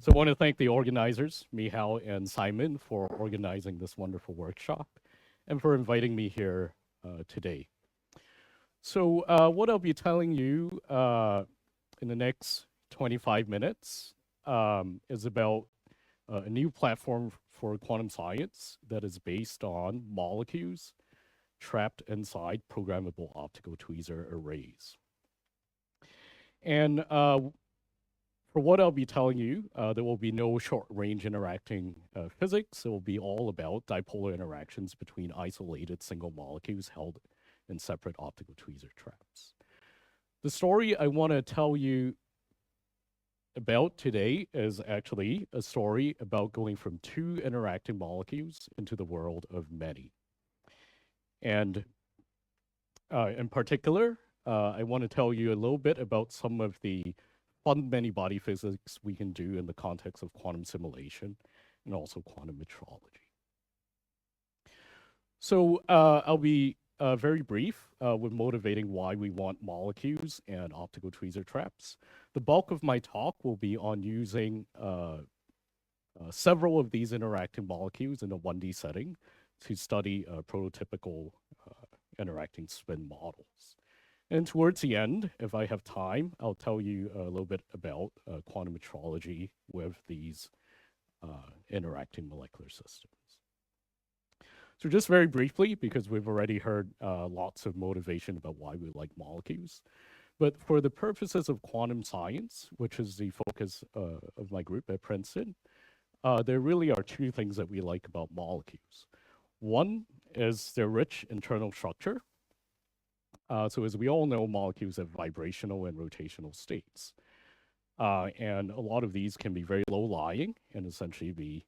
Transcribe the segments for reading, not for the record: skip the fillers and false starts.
So I want to thank the organizers, Mihao and Simon, for organizing this wonderful workshop and for inviting me here today. So, what I'll be telling you in the next 25 minutes is about a new platform for quantum science that is based on molecules trapped inside programmable optical tweezer arrays. And for what I'll be telling you, there will be no short range interacting physics. It will be all about dipolar interactions between isolated single molecules held in separate optical tweezer traps. The story I want to tell you about today is actually a story about going from two interacting molecules into the world of many. And in particular, I want to tell you a little bit about some of the fun many body physics we can do in the context of quantum simulation and also quantum metrology. So I'll be very brief with motivating why we want molecules and optical tweezer traps. The bulk of my talk will be on using several of these interacting molecules in a 1D setting to study prototypical interacting spin models. And towards the end, if I have time, I'll tell you a little bit about quantum metrology with these interacting molecular systems. So just very briefly, because we've already heard lots of motivation about why we like molecules, but for the purposes of quantum science, which is the focus of my group at Princeton, there really are two things that we like about molecules. One is their rich internal structure. So as we all know, molecules have vibrational and rotational states. And a lot of these can be very low-lying and essentially be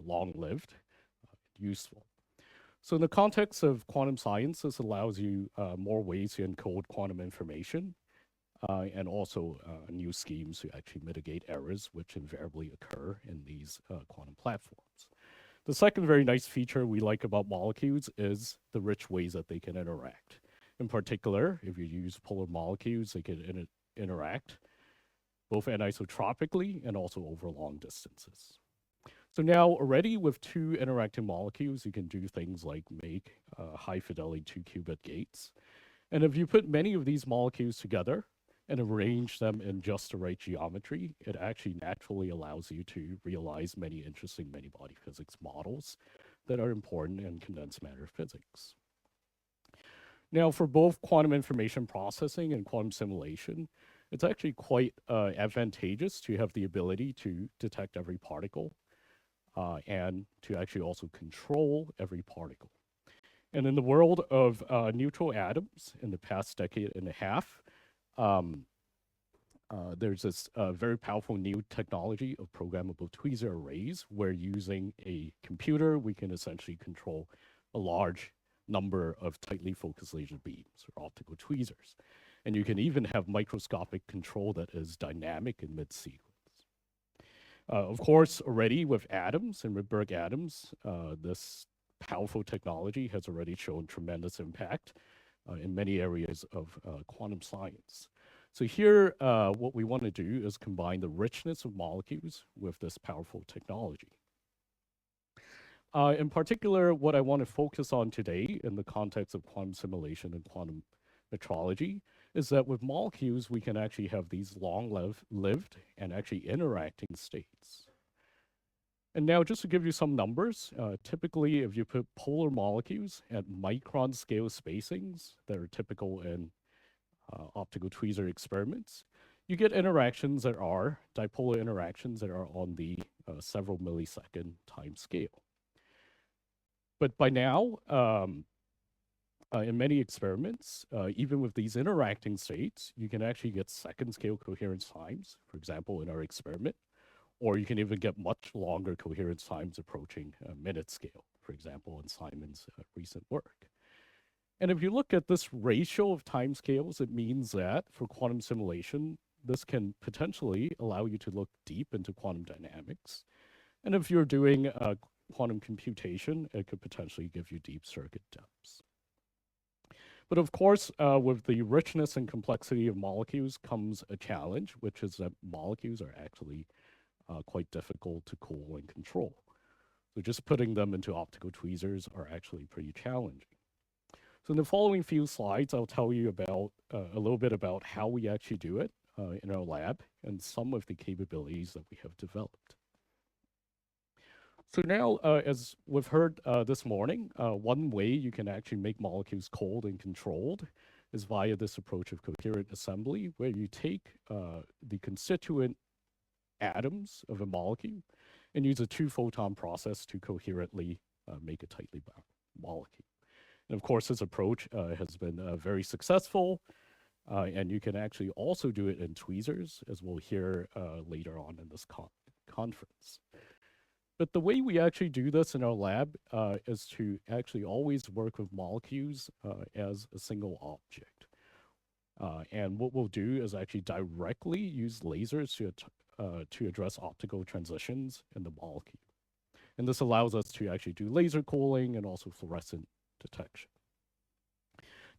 long-lived, useful. So in the context of quantum science, this allows you more ways to encode quantum information and also new schemes to actually mitigate errors which invariably occur in these quantum platforms. The second very nice feature we like about molecules is the rich ways that they can interact. In particular, if you use polar molecules, they can interact both anisotropically and also over long distances. So now already with two interacting molecules, you can do things like make high fidelity 2-qubit gates. And if you put many of these molecules together and arrange them in just the right geometry, it actually naturally allows you to realize many interesting many-body physics models that are important in condensed matter physics. Now, for both quantum information processing and quantum simulation, it's actually quite advantageous to have the ability to detect every particle and to actually also control every particle. And in the world of neutral atoms in the past decade and a half, there's this very powerful new technology of programmable tweezer arrays, where using a computer, we can essentially control a large number of tightly focused laser beams or optical tweezers. And you can even have microscopic control that is dynamic in mid-sequence. Of course, already with atoms and Rydberg atoms, this powerful technology has already shown tremendous impact in many areas of quantum science. So here, what we want to do is combine the richness of molecules with this powerful technology. In particular, what I want to focus on today in the context of quantum simulation and quantum metrology is that with molecules, we can actually have these long-lived and actually interacting states. And now, just to give you some numbers, typically if you put polar molecules at micron scale spacings that are typical in optical tweezer experiments, you get interactions that are dipolar interactions that are on the several millisecond time scale. But by now, in many experiments, even with these interacting states, you can actually get second scale coherence times, for example, in our experiment, or you can even get much longer coherence times approaching minute scale, for example, in Simon's recent work. And if you look at this ratio of timescales, it means that for quantum simulation, this can potentially allow you to look deep into quantum dynamics. And if you're doing quantum computation, it could potentially give you deep circuit depths. But of course, with the richness and complexity of molecules comes a challenge, which is that molecules are actually quite difficult to cool and control. So just putting them into optical tweezers are actually pretty challenging. So in the following few slides, I'll tell you about a little bit about how we actually do it in our lab and some of the capabilities that we have developed. So now, as we've heard this morning, one way you can actually make molecules cold and controlled is via this approach of coherent assembly, where you take the constituent atoms of a molecule and use a two-photon process to coherently make a tightly bound molecule. And of course, this approach has been very successful, and you can actually also do it in tweezers, as we'll hear later on in this conference. But the way we actually do this in our lab is to actually always work with molecules as a single object. And what we'll do is actually directly use lasers to address optical transitions in the molecule. And this allows us to actually do laser cooling and also fluorescent detection.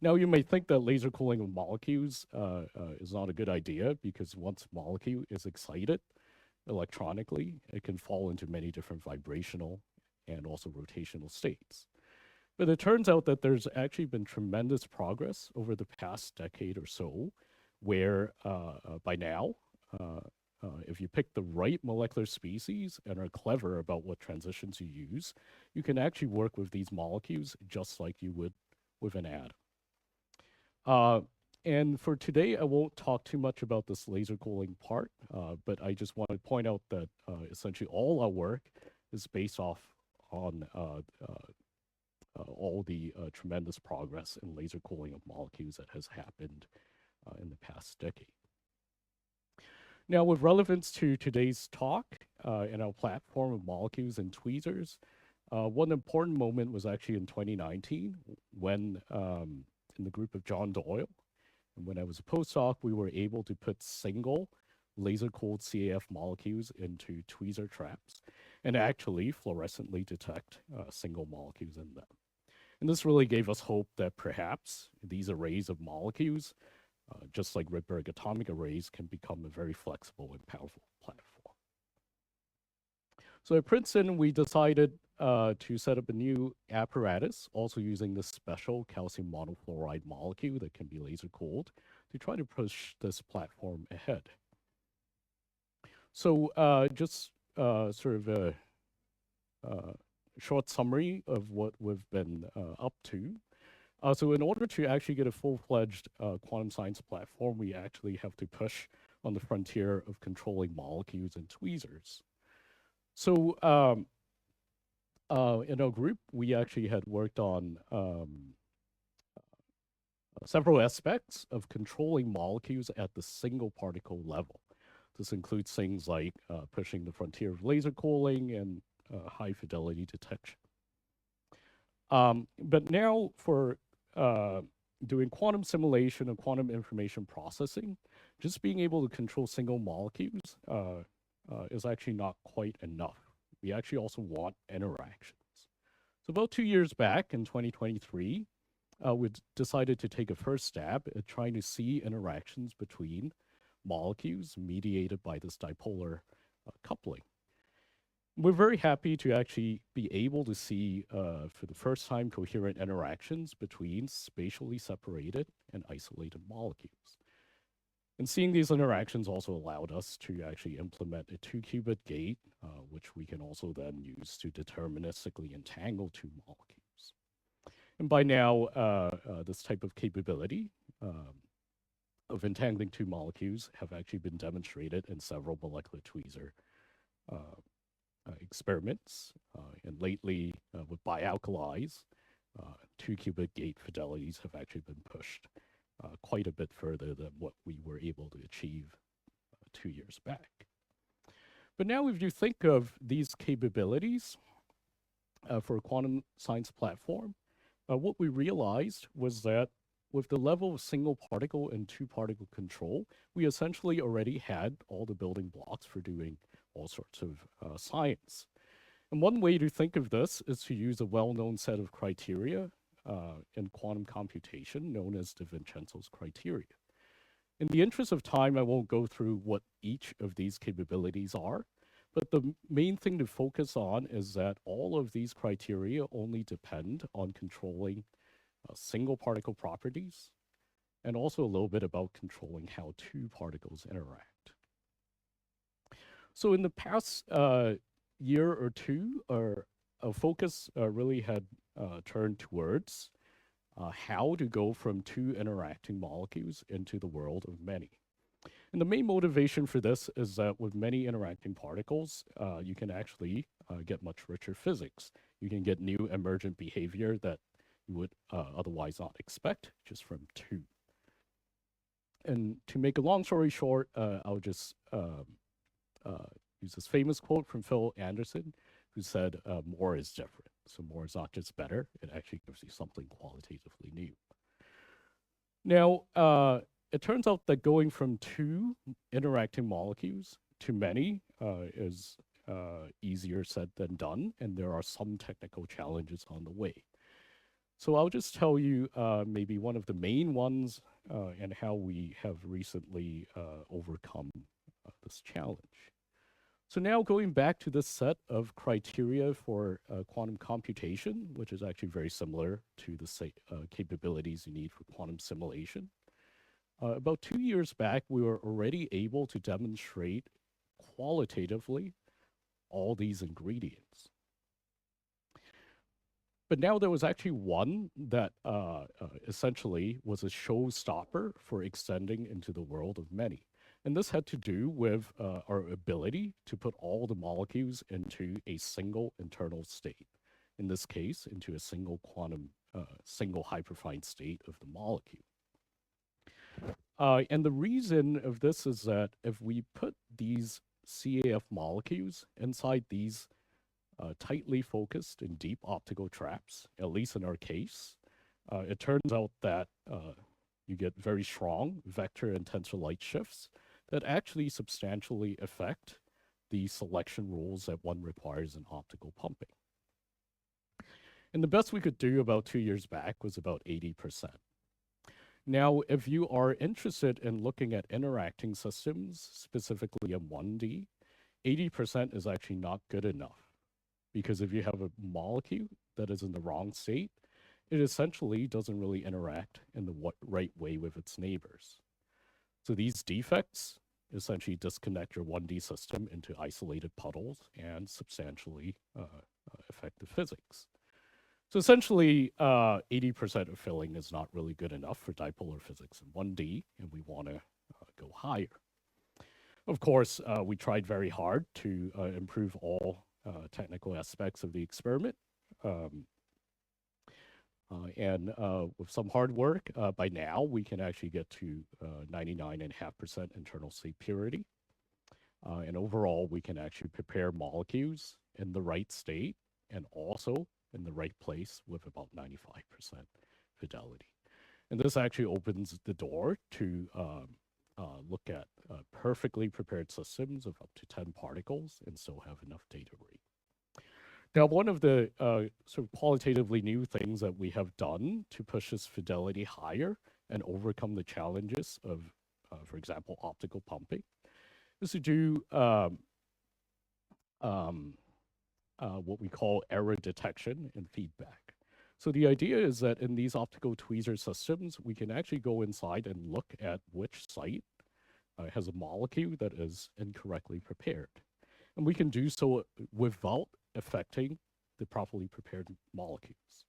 Now, you may think that laser cooling of molecules is not a good idea because once a molecule is excited electronically, it can fall into many different vibrational and also rotational states. But it turns out that there's actually been tremendous progress over the past decade or so, where by now, if you pick the right molecular species and are clever about what transitions you use, you can actually work with these molecules just like you would with an atom. And for today, I won't talk too much about this laser cooling part, but I just want to point out that essentially all our work is based off on all the tremendous progress in laser cooling of molecules that has happened in the past decade. Now, with relevance to today's talk and our platform of molecules and tweezers, one important moment was actually in 2019 when, in the group of John Doyle, and when I was a postdoc, we were able to put single laser-cooled CAF molecules into tweezer traps and actually fluorescently detect single molecules in them. And this really gave us hope that perhaps these arrays of molecules, just like Rydberg atomic arrays, can become a very flexible and powerful platform. So at Princeton, we decided to set up a new apparatus, also using this special calcium monofluoride molecule that can be laser cooled, to try to push this platform ahead. So just sort of a short summary of what we've been up to. So in order to actually get a full-fledged quantum science platform, we actually have to push on the frontier of controlling molecules and tweezers. So in our group, we actually had worked on several aspects of controlling molecules at the single particle level. This includes things like pushing the frontier of laser cooling and high fidelity detection. But now for doing quantum simulation and quantum information processing, just being able to control single molecules is actually not quite enough. We actually also want interactions. So about 2 years back in 2023, we decided to take a first stab at trying to see interactions between molecules mediated by this dipolar coupling. We're very happy to actually be able to see, for the first time, coherent interactions between spatially separated and isolated molecules. And seeing these interactions also allowed us to actually implement a 2-qubit gate, which we can also then use to deterministically entangle two molecules. And by now, this type of capability of entangling two molecules have actually been demonstrated in several molecular tweezer experiments, and lately with bialkalis, 2-qubit gate fidelities have actually been pushed quite a bit further than what we were able to achieve 2 years back. But now if you think of these capabilities for a quantum science platform, what we realized was that with the level of single particle and two particle control, we essentially already had all the building blocks for doing all sorts of science. And one way to think of this is to use a well-known set of criteria in quantum computation known as de Vincenzo's criteria. In the interest of time, I won't go through what each of these capabilities are, But the main thing to focus on is that all of these criteria only depend on controlling single particle properties and also a little bit about controlling how two particles interact. So in the past year or two, our focus really had turned towards how to go from two interacting molecules into the world of many. And the main motivation for this is that with many interacting particles, you can actually get much richer physics. You can get new emergent behavior that you would otherwise not expect just from two. And to make a long story short, I'll just use this famous quote from Phil Anderson, who said, more is different. So more is not just better, it actually gives you something qualitatively new. Now, it turns out that going from two interacting molecules to many is easier said than done, and there are some technical challenges on the way. So I'll just tell you maybe one of the main ones and how we have recently overcome this challenge. So now going back to this set of criteria for quantum computation, which is actually very similar to the capabilities you need for quantum simulation. About 2 years back, we were already able to demonstrate qualitatively all these ingredients. But now there was actually one that essentially was a showstopper for extending into the world of many. And this had to do with our ability to put all the molecules into a single internal state. In this case, into a single quantum, single hyperfine state of the molecule. And the reason of this is that if we put these CAF molecules inside these tightly focused and deep optical traps, at least in our case, it turns out that you get very strong vector and tensor light shifts that actually substantially affect the selection rules that one requires in optical pumping. And the best we could do about 2 years back was about 80%. Now, if you are interested in looking at interacting systems, specifically in 1D, 80% is actually not good enough. Because if you have a molecule that is in the wrong state, it essentially doesn't really interact in the right way with its neighbors. So these defects essentially disconnect your 1D system into isolated puddles and substantially affect the physics. So essentially, 80% of filling is not really good enough for dipolar physics in 1D, and we want to go higher. Of course, we tried very hard to improve all technical aspects of the experiment. And with some hard work, by now we can actually get to 99.5% internal state purity. And overall, we can actually prepare molecules in the right state and also in the right place with about 95% fidelity. And this actually opens the door to look at perfectly prepared systems of up to 10 particles and still have enough data rate. Now, one of the sort of qualitatively new things that we have done to push this fidelity higher and overcome the challenges of, for example, optical pumping is to do what we call error detection and feedback. So the idea is that in these optical tweezer systems, we can actually go inside and look at which site has a molecule that is incorrectly prepared. And we can do so without affecting the properly prepared molecules.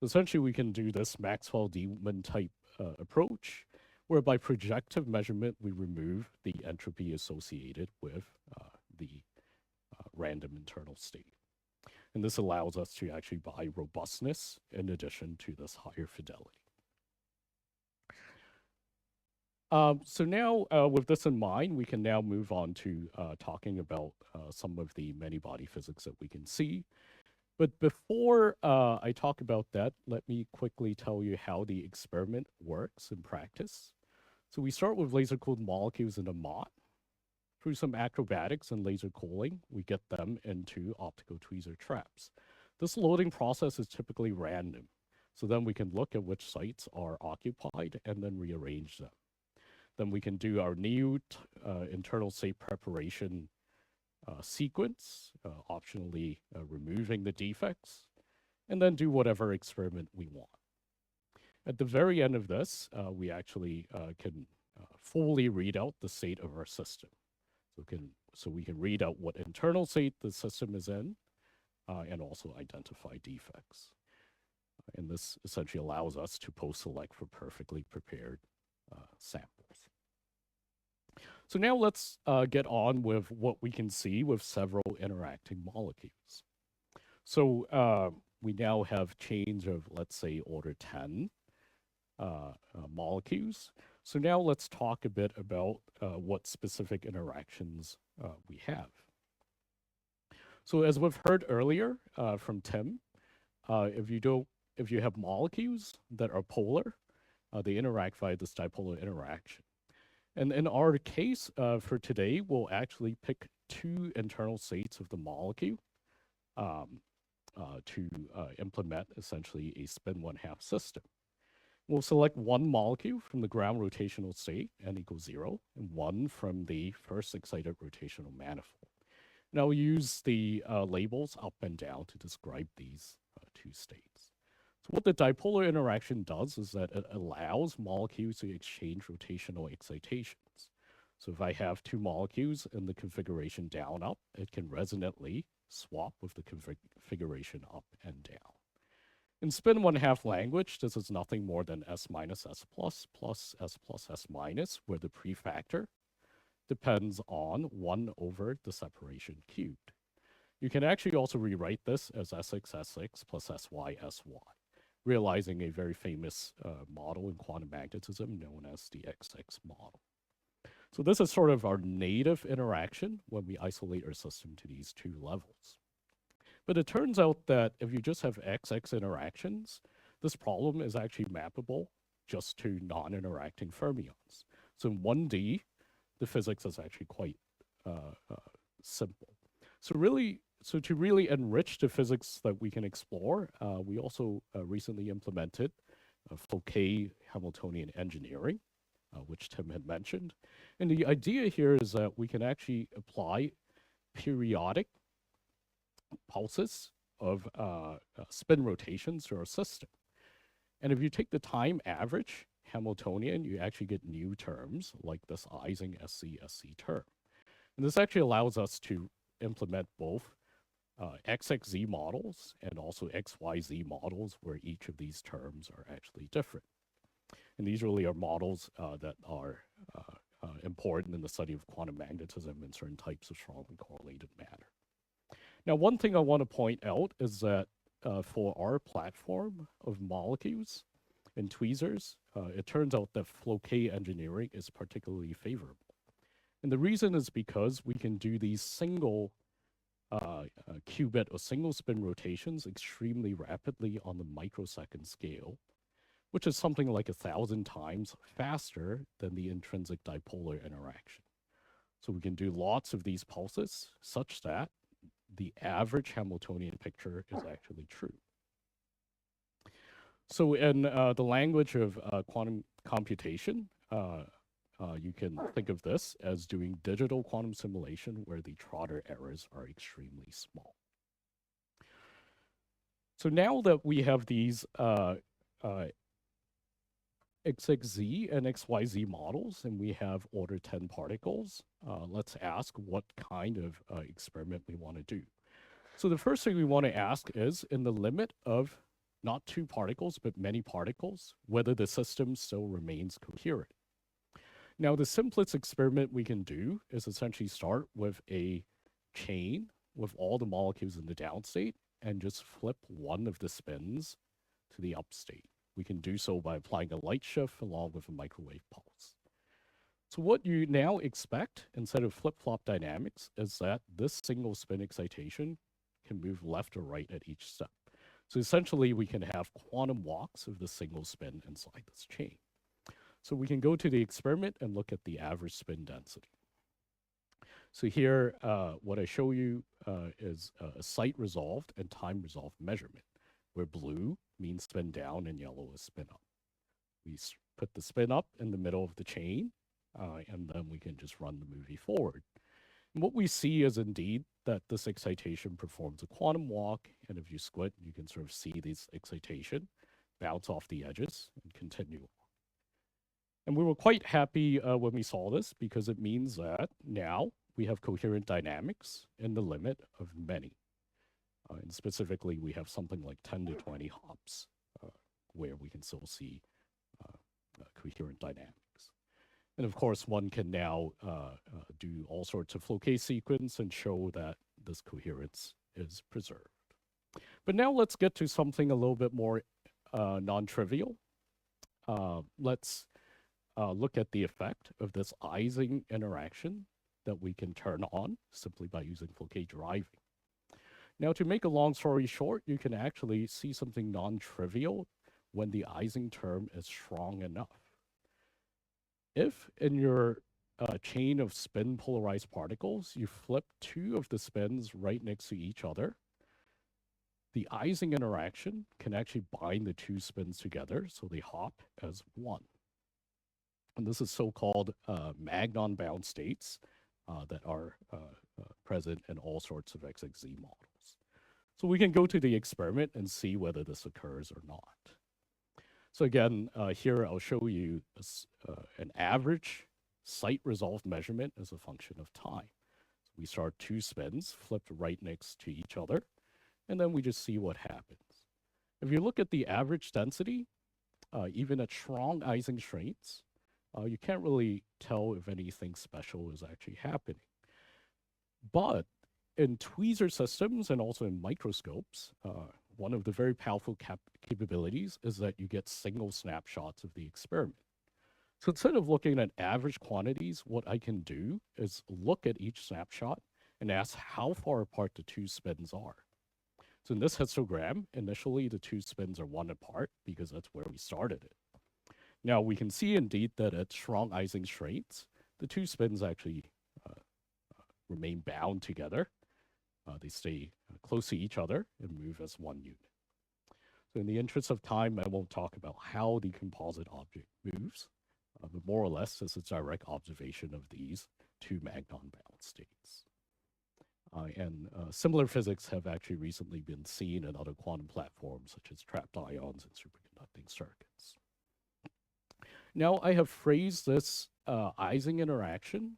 Essentially, we can do this Maxwell-Demon type approach, where by projective measurement, we remove the entropy associated with the random internal state. And this allows us to actually buy robustness in addition to this higher fidelity. So now, with this in mind, we can now move on to talking about some of the many-body physics that we can see. But before I talk about that, let me quickly tell you how the experiment works in practice. So we start with laser-cooled molecules in a MOT. Through some acrobatics and laser cooling, we get them into optical tweezer traps. This loading process is typically random. So then we can look at which sites are occupied and then rearrange them. Then we can do our new internal state preparation sequence, optionally removing the defects, and then do whatever experiment we want. At the very end of this, we actually can fully read out the state of our system. So we can read out what internal state the system is in, and also identify defects. And this essentially allows us to post-select for perfectly prepared samples. So now let's get on with what we can see with several interacting molecules. So we now have chains of, let's say, order 10 molecules. So now let's talk a bit about what specific interactions we have. So as we've heard earlier from Tim, if you have molecules that are polar, they interact via this dipolar interaction. And in our case for today, we'll actually pick two internal states of the molecule to implement essentially a spin 1/2 system. We'll select one molecule from the ground rotational state, n equals 0, and one from the first excited rotational manifold. Now we'll use the labels up and down to describe these two states. So what the dipolar interaction does is that it allows molecules to exchange rotational excitations. So if I have two molecules in the configuration down-up, it can resonantly swap with the configuration up and down. In spin 1/2 language, this is nothing more than S minus S plus S minus, where the prefactor depends on 1 over the separation cubed. You can actually also rewrite this as Sx plus Sy Sy, realizing a very famous model in quantum magnetism known as the XX model. So this is sort of our native interaction when we isolate our system to these two levels. But it turns out that if you just have XX interactions, this problem is actually mappable just to non-interacting fermions. So in 1D, the physics is actually quite simple. So to really enrich the physics that we can explore, we also recently implemented Fouquet Hamiltonian engineering, which Tim had mentioned. And the idea here is that we can actually apply periodic pulses of spin rotations to our system. And if you take the time average Hamiltonian, you actually get new terms like this Ising SC term. And this actually allows us to implement both XXZ models and also XYZ models where each of these terms are actually different. And these really are models that are important in the study of quantum magnetism and certain types of strongly correlated matter. Now, one thing I want to point out is that for our platform of molecules and tweezers, it turns out that Fouquet engineering is particularly favorable. And the reason is because we can do these single qubit or single spin rotations extremely rapidly on the microsecond scale, which is something like 1,000 times faster than the intrinsic dipolar interaction. So we can do lots of these pulses such that the average Hamiltonian picture is actually true. So in the language of quantum computation, you can think of this as doing digital quantum simulation where the Trotter errors are extremely small. So now that we have these XXZ and XYZ models and we have order 10 particles, let's ask what kind of experiment we want to do. So the first thing we want to ask is, in the limit of not two particles, but many particles, whether the system still remains coherent. Now, the simplest experiment we can do is essentially start with a chain with all the molecules in the down state and just flip one of the spins to the up state. We can do so by applying a light shift along with a microwave pulse. So what you now expect, instead of flip-flop dynamics, is that this single spin excitation can move left or right at each step. So essentially, we can have quantum walks of the single spin inside this chain. So we can go to the experiment and look at the average spin density. So here, what I show you is a site-resolved and time-resolved measurement, where blue means spin down and yellow is spin up. We put the spin up in the middle of the chain, and then we can just run the movie forward. And what we see is indeed that this excitation performs a quantum walk, and if you squint, you can sort of see this excitation bounce off the edges and continue. And we were quite happy when we saw this because it means that now we have coherent dynamics in the limit of many. And specifically, we have something like 10 to 20 hops where we can still see coherent dynamics. And of course, one can now do all sorts of flow case sequence and show that this coherence is preserved. But now let's get to something a little bit more non-trivial. Let's look at the effect of this Ising interaction that we can turn on simply by using Fouquet driving. Now, to make a long story short, you can actually see something non-trivial when the Ising term is strong enough. If in your chain of spin polarized particles, you flip two of the spins right next to each other, the Ising interaction can actually bind the two spins together so they hop as one. And this is so-called Magnon bound states that are present in all sorts of XXZ models. So we can go to the experiment and see whether this occurs or not. So again, here I'll show you an average site resolved measurement as a function of time. So we start two spins flipped right next to each other, and then we just see what happens. If you look at the average density, even at strong Ising strains, you can't really tell if anything special is actually happening. But in tweezer systems and also in microscopes, one of the very powerful capabilities is that you get single snapshots of the experiment. So instead of looking at average quantities, what I can do is look at each snapshot and ask how far apart the two spins are. So in this histogram, initially the two spins are one apart because that's where we started it. Now we can see indeed that at strong Ising strains, the two spins actually remain bound together. They stay close to each other and move as one unit. So in the interest of time, I won't talk about how the composite object moves, but more or less it's a direct observation of these two Magnon bound states. And similar physics have actually recently been seen in other quantum platforms such as trapped ions and superconducting circuits. Now I have phrased this Ising interaction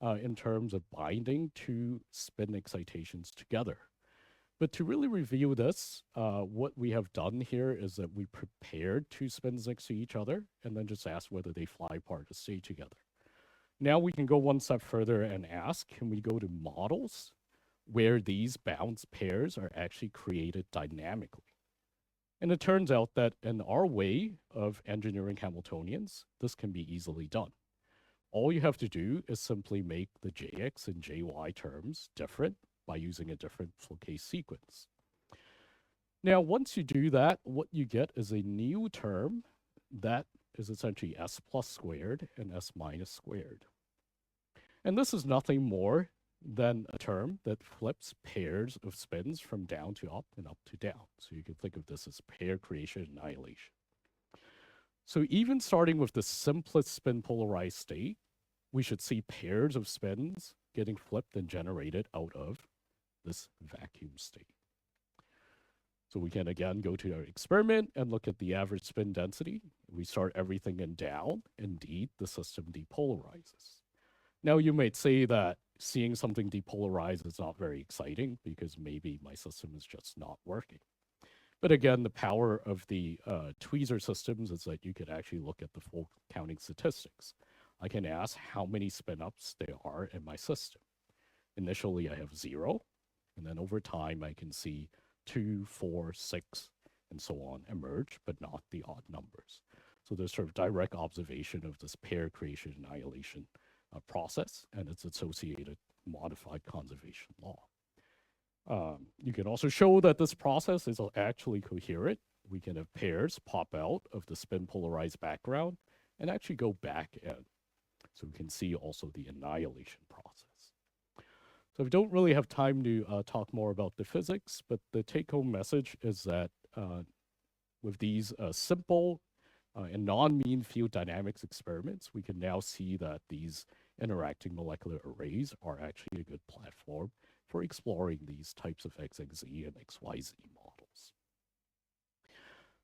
in terms of binding two spin excitations together. But to really review this, what we have done here is that we prepared two spins next to each other and then just asked whether they fly apart or stay together. Now we can go one step further and ask, can we go to models where these bound pairs are actually created dynamically? And it turns out that in our way of engineering Hamiltonians, this can be easily done. All you have to do is simply make the Jx and Jy terms different by using a different Fouquet sequence. Now, once you do that, what you get is a new term that is essentially s plus squared and s minus squared. And this is nothing more than a term that flips pairs of spins from down to up and up to down. So you can think of this as pair creation and annihilation. So even starting with the simplest spin polarized state, we should see pairs of spins getting flipped and generated out of this vacuum state. So we can again go to our experiment and look at the average spin density. We start everything in down. Indeed, the system depolarizes. Now you might say that seeing something depolarize is not very exciting because maybe my system is just not working. But again, the power of the tweezer systems is that you could actually look at the full counting statistics. I can ask how many spin-ups there are in my system. Initially, I have 0, and then over time, I can see 2, 4, 6, and so on emerge, but not the odd numbers. So there's sort of direct observation of this pair creation annihilation process and its associated modified conservation law. You can also show that this process is actually coherent. We can have pairs pop out of the spin polarized background and actually go back in. So we can see also the annihilation process. So we don't really have time to talk more about the physics, but the take-home message is that with these simple and non-mean field dynamics experiments, we can now see that these interacting molecular arrays are actually a good platform for exploring these types of XXZ and XYZ models.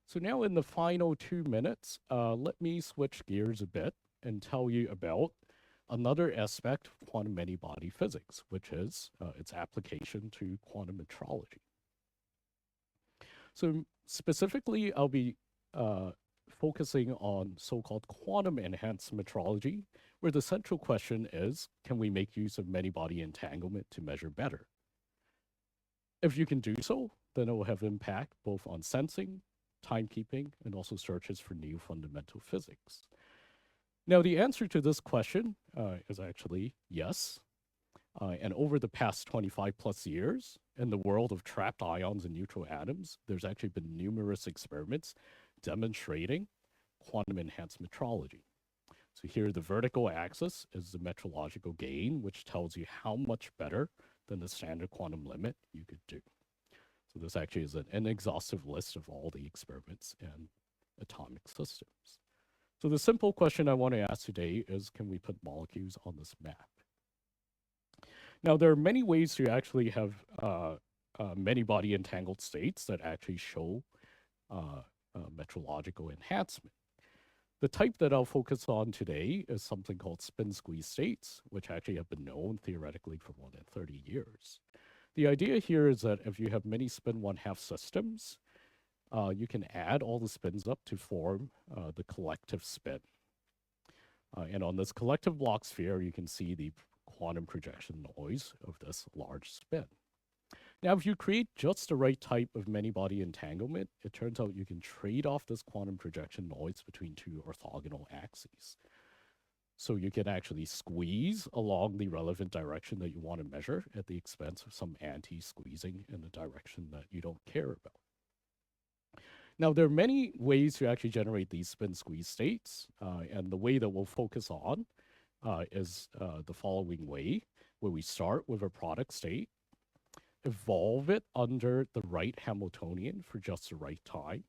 So now in the final 2 minutes, let me switch gears a bit and tell you about another aspect of quantum many-body physics, which is its application to quantum metrology. So specifically, I'll be focusing on so-called quantum-enhanced metrology, where the central question is, can we make use of many-body entanglement to measure better? If you can do so, then it will have impact both on sensing, timekeeping, and also searches for new fundamental physics. Now, the answer to this question is actually yes. And over the past 25 plus years, in the world of trapped ions and neutral atoms, there's actually been numerous experiments demonstrating quantum enhanced metrology. So here, the vertical axis is the metrological gain, which tells you how much better than the standard quantum limit you could do. So this actually is an inexhaustive list of all the experiments in atomic systems. So the simple question I want to ask today is, can we put molecules on this map? Now, there are many ways to actually have many-body entangled states that actually show metrological enhancement. The type that I'll focus on today is something called spin squeeze states, which actually have been known theoretically for more than 30 years. The idea here is that if you have many spin 1/2 systems, you can add all the spins up to form the collective spin. And on this collective block sphere, you can see the quantum projection noise of this large spin. Now, if you create just the right type of many-body entanglement, it turns out you can trade off this quantum projection noise between two orthogonal axes. So you can actually squeeze along the relevant direction that you want to measure at the expense of some anti-squeezing in the direction that you don't care about. Now, there are many ways to actually generate these spin squeeze states, and the way that we'll focus on is the following way, where we start with a product state, evolve it under the right Hamiltonian for just the right time.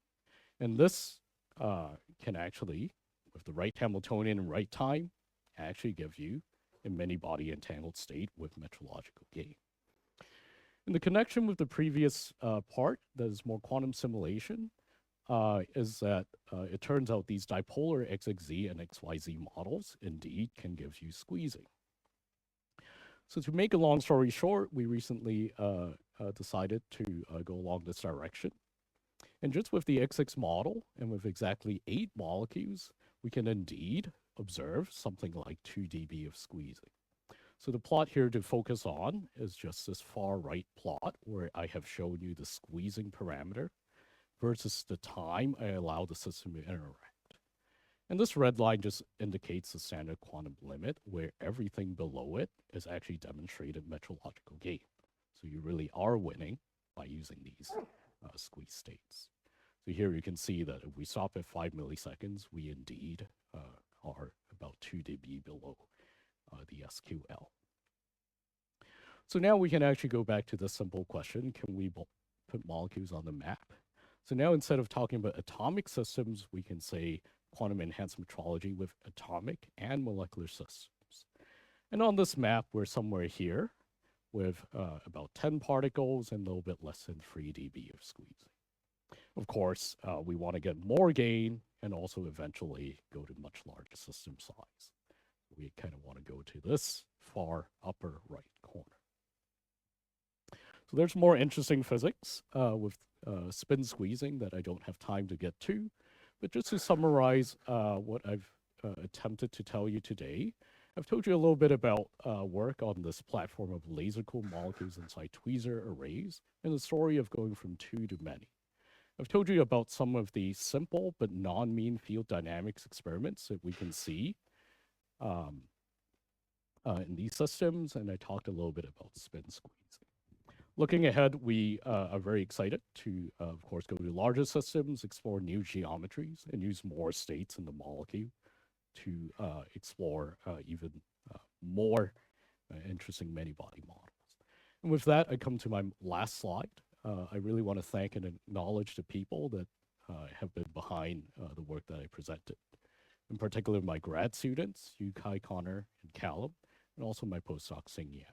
And this can actually, with the right Hamiltonian and right time, actually give you a many-body entangled state with metrological gain. And the connection with the previous part, that is more quantum simulation, is that it turns out these dipolar XXZ and XYZ models indeed can give you squeezing. So to make a long story short, we recently decided to go along this direction. And just with the XX model and with exactly 8 molecules, we can indeed observe something like 2 dB of squeezing. So the plot here to focus on is just this far right plot where I have shown you the squeezing parameter versus the time I allow the system to interact. And this red line just indicates the standard quantum limit, where everything below it is actually demonstrated metrological gain. So you really are winning by using these squeeze states. So here you can see that if we stop at 5 milliseconds, we indeed are about 2 dB below the SQL. So now we can actually go back to this simple question, can we put molecules on the map? So now instead of talking about atomic systems, we can say quantum enhanced metrology with atomic and molecular systems. And on this map, we're somewhere here with about 10 particles and a little bit less than 3 dB of squeezing. Of course, we want to get more gain and also eventually go to much larger system size. We kind of want to go to this far upper right corner. So there's more interesting physics with spin squeezing that I don't have time to get to. But just to summarize what I've attempted to tell you today, I've told you a little bit about work on this platform of laser-cooled molecules inside tweezer arrays and the story of going from 2 to many. I've told you about some of the simple but non-mean field dynamics experiments that we can see in these systems, and I talked a little bit about spin squeezing. Looking ahead, we are very excited to, of course, go to larger systems, explore new geometries, and use more states in the molecule to explore even more interesting many-body models. And with that, I come to my last slide. I really want to thank and acknowledge the people that have been behind the work that I presented. In particular, my grad students, Cheuk, Connor, and Callum, and also my postdoc, Sing Yan.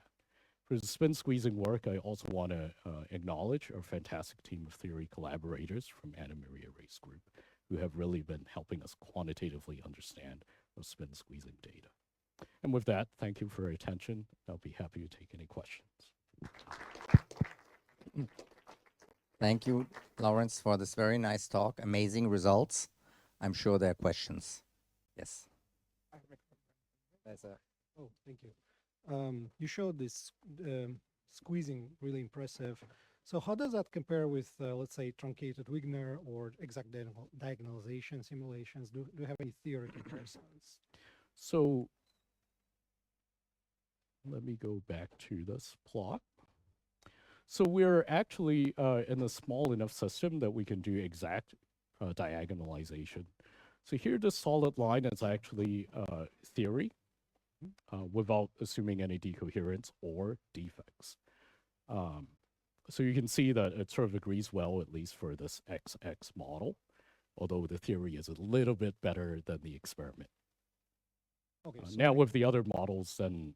For the spin squeezing work, I also want to acknowledge our fantastic team of theory collaborators from Anna Maria Ray's group, who have really been helping us quantitatively understand our spin squeezing data. And with that, thank you for your attention. I'll be happy to take any questions. Thank you, Lawrence, for this very nice talk. Amazing results. I'm sure there are questions. Yes. Oh, thank you. You showed this squeezing, really impressive. So how does that compare with, let's say, truncated Wigner or exact diagonalization simulations? Do you have any theory comparisons? So let me go back to this plot. So we're actually in a small enough system that we can do exact diagonalization. So here, the solid line is actually theory without assuming any decoherence or defects. So you can see that it sort of agrees well, at least for this XX model, although the theory is a little bit better than the experiment. Okay, now with the other models, then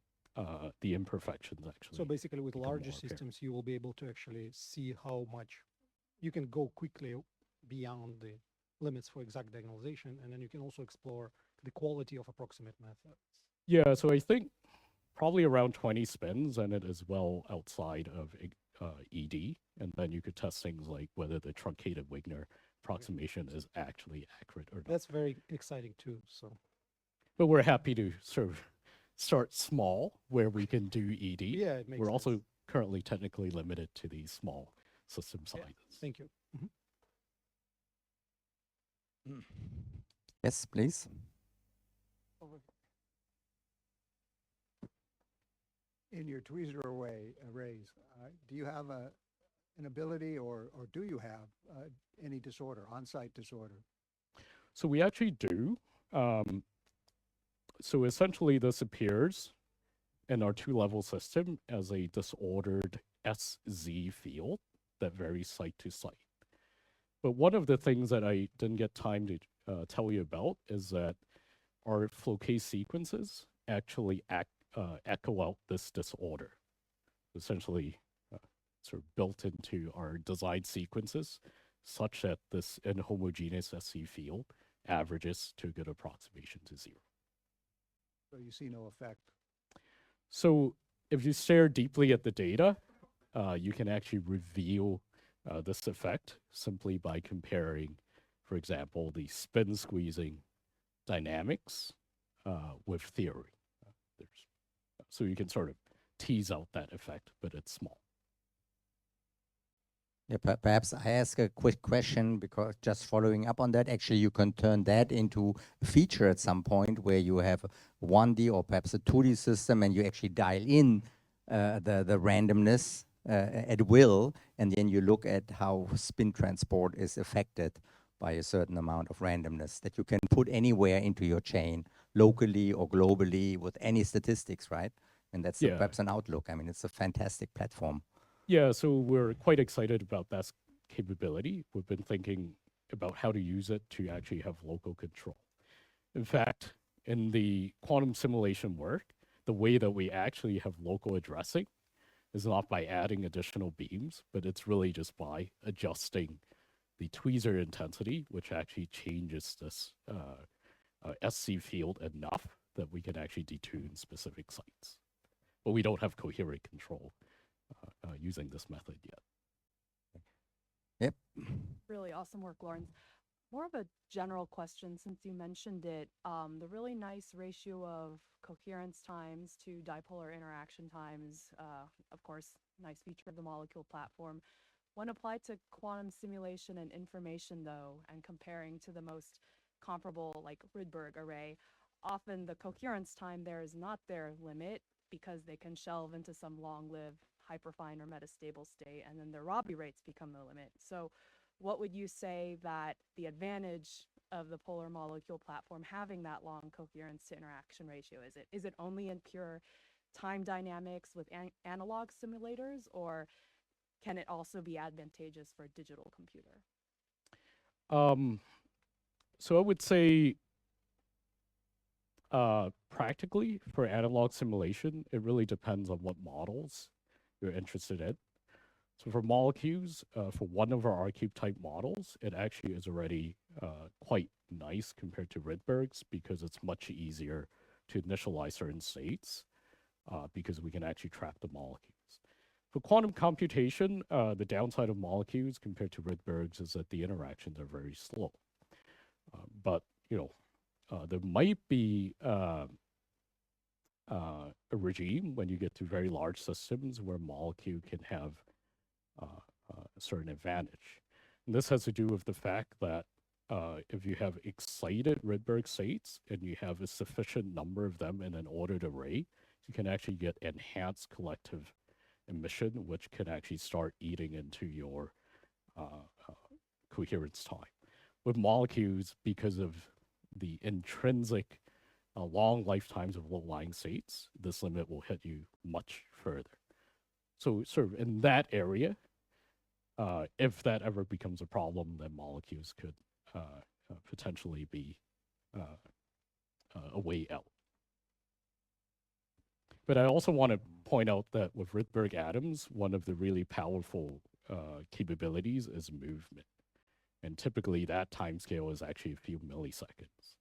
the imperfections actually. So basically with larger more apparent. systems, you will be able to actually see how much you can go quickly beyond the limits for exact diagonalization, and then you can also explore the quality of approximate methods. Yeah, so I think probably around 20 spins, and it is well outside of ED, and then you could test things like whether the truncated Wigner approximation is actually accurate or not. That's very exciting too. So, but we're happy to sort of start small where we can do ED. yeah, it makes We're sense. also currently technically limited to these small system sizes. Thank you. Yes, please. In your Tweezer arrays, do you have an ability or do you have any disorder, on-site disorder? So we actually do. So essentially this appears in our two-level system as a disordered SZ field that varies site to site. But one of the things that I didn't get time to tell you about is that our flow case sequences actually echo out this disorder. Essentially, sort of built into our design sequences, such that this inhomogeneous SC field averages to a good approximation to 0. So you see no effect. So if you stare deeply at the data, you can actually reveal this effect simply by comparing, for example, the spin squeezing dynamics with theory. So you can sort of tease out that effect, but it's small. Yeah, perhaps I ask a quick question, because just following up on that, actually you can turn that into a feature at some point where you have 1D or perhaps a 2D system and you actually dial in the randomness at will, and then you look at how spin transport is affected by a certain amount of randomness that you can put anywhere into your chain, locally or globally, with any statistics, right? And that's perhaps an outlook. I mean, it's a fantastic platform. Yeah, so we're quite excited about that capability. We've been thinking about how to use it to actually have local control. In fact, in the quantum simulation work, the way that we actually have local addressing is not by adding additional beams, but it's really just by adjusting the tweezer intensity, which actually changes this SC field enough that we can actually detune specific sites. But we don't have coherent control using this method yet. Yep. Really awesome work, Lawrence. More of a general question, since you mentioned it, the really nice ratio of coherence times to dipolar interaction times, of course, nice feature of the molecule platform. When applied to quantum simulation and information, though, and comparing to the most comparable, like Rydberg array, often the coherence time there is not their limit, because they can shelve into some long-lived hyperfine or metastable state, and then their Rabi rates become the limit. So what would you say that the advantage of the polar molecule platform having that long coherence to interaction ratio is? Is it only in pure time dynamics with analog simulators, or can it also be advantageous for a digital computer? So I would say Practically, for analog simulation, it really depends on what models you're interested in. So for molecules, for one of our R-cube type models, it actually is already quite nice compared to Rydberg's because it's much easier to initialize certain states because we can actually track the molecules. For quantum computation, the downside of molecules compared to Rydberg's is that the interactions are very slow. But, you know, there might be a regime when you get to very large systems where molecule can have a certain advantage. And this has to do with the fact that if you have excited Rydberg states and you have a sufficient number of them in an ordered array, you can actually get enhanced collective emission, which can actually start eating into your coherence time. With molecules, because of the intrinsic long lifetimes of low-lying states, this limit will hit you much further. So sort of in that area, if that ever becomes a problem, then molecules could potentially be a way out. But I also want to point out that with Rydberg atoms, one of the really powerful capabilities is movement. And typically that time scale is actually a few milliseconds.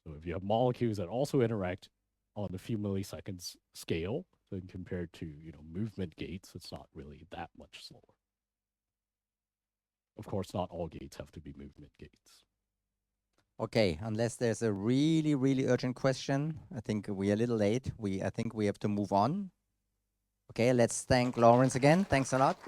So if you have molecules that also interact on a few milliseconds scale, then compared to, you know, movement gates, it's not really that much slower. Of course, not all gates have to be movement gates. Okay, unless there's a really, really urgent question, I think we're a little late. I think we have to move on. Okay, let's thank Lawrence again. Thanks a lot.